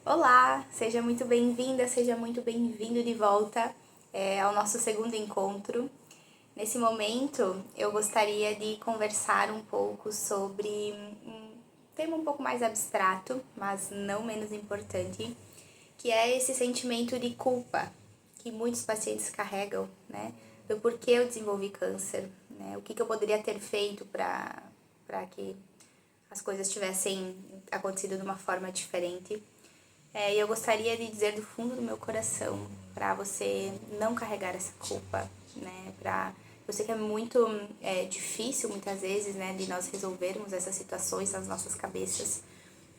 Olá, seja muito bem-vinda, seja muito bem-vindo de volta ao nosso segundo encontro. Nesse momento, eu gostaria de conversar um pouco sobre um tema um pouco mais abstrato, mas não menos importante, que é esse sentimento de culpa que muitos pacientes carregam, né? Do porquê eu desenvolvi câncer, né? O que eu poderia ter feito para que as coisas tivessem acontecido de uma forma diferente. E eu gostaria de dizer do fundo do meu coração para você não carregar essa culpa, né? Eu sei que é muito difícil muitas vezes, né, de nós resolvermos essas situações nas nossas cabeças.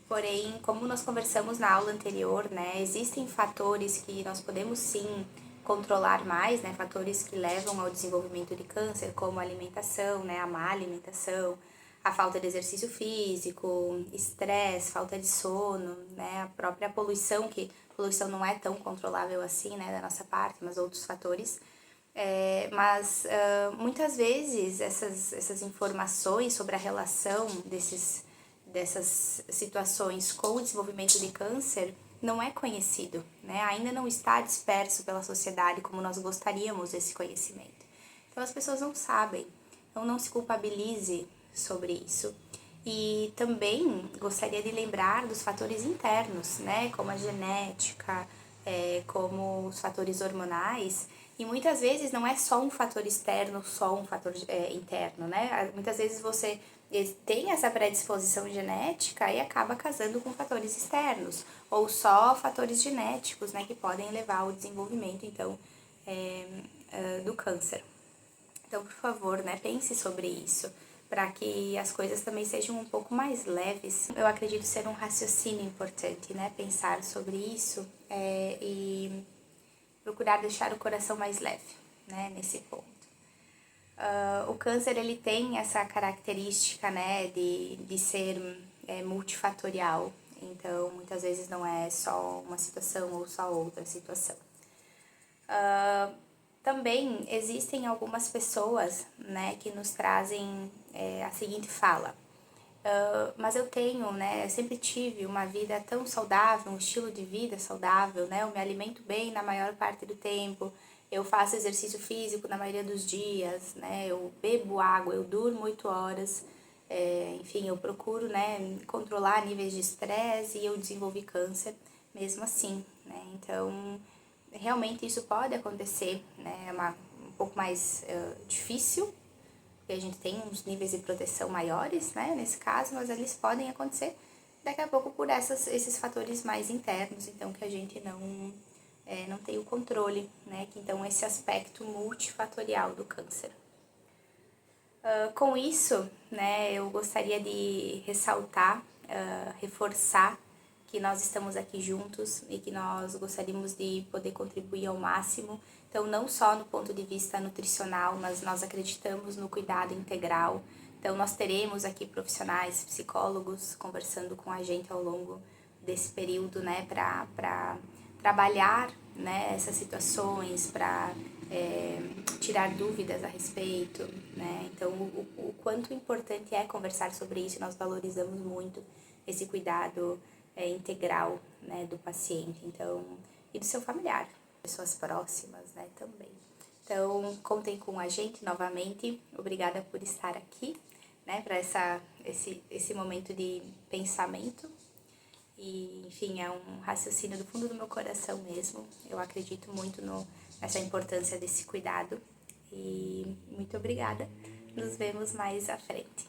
Porém, como nós conversamos na aula anterior, né, existem fatores que nós podemos sim controlar mais, né, fatores que levam ao desenvolvimento de câncer, como a alimentação, né, a má alimentação, a falta de exercício físico, estresse, falta de sono, né, a própria poluição, que poluição não é tão controlável assim, né, da nossa parte, mas outros fatores. Muitas vezes essas informações sobre a relação dessas situações com o desenvolvimento de câncer não é conhecido, né? Ainda não está disperso pela sociedade como nós gostaríamos desse conhecimento. Então as pessoas não sabem, então não se culpabilize sobre isso. E também gostaria de lembrar dos fatores internos, né? Como a genética, como os fatores hormonais. E muitas vezes não é só um fator externo, só um fator interno, né? Muitas vezes você tem essa predisposição genética e acaba casando com fatores externos, ou só fatores genéticos, né, que podem levar ao desenvolvimento, então, do câncer. Então, por favor, né, pense sobre isso, para que as coisas também sejam um pouco mais leves. Eu acredito ser um raciocínio importante, né, pensar sobre isso e procurar deixar o coração mais leve, né, nesse ponto. O câncer, ele tem essa característica, né, de ser multifatorial. Então, muitas vezes não é só uma situação ou só outra situação. Também existem algumas pessoas, né, que nos trazem a seguinte fala. Mas eu tenho, né, eu sempre tive uma vida tão saudável, um estilo de vida saudável, né, eu me alimento bem na maior parte do tempo, eu faço exercício físico na maioria dos dias, né, eu bebo água, eu durmo 8 horas, enfim, eu procuro, né, controlar níveis de estresse e eu desenvolvi câncer mesmo assim, né, então realmente isso pode acontecer, né, um pouco mais difícil, porque a gente tem uns níveis de proteção maiores, né, nesse caso, mas eles podem acontecer daqui a pouco por esses fatores mais internos, então que a gente não tem o controle, né, que então esse aspecto multifatorial do câncer. Com isso, né, eu gostaria de ressaltar, reforçar que nós estamos aqui juntos e que nós gostaríamos de poder contribuir ao máximo. Então, não só no ponto de vista nutricional, mas nós acreditamos no cuidado integral. Então, nós teremos aqui profissionais, psicólogos conversando com a gente ao longo desse período, né, para trabalhar, né, essas situações, para tirar dúvidas a respeito, né? Então, o quanto importante é conversar sobre isso, nós valorizamos muito esse cuidado integral, né, do paciente, então, e do seu familiar, pessoas próximas, né, também. Então, contem com a gente novamente, obrigada por estar aqui, né, para esse momento de pensamento. E, enfim, é um raciocínio do fundo do meu coração mesmo. Eu acredito muito nessa importância desse cuidado. E muito obrigada. Nos vemos mais à frente.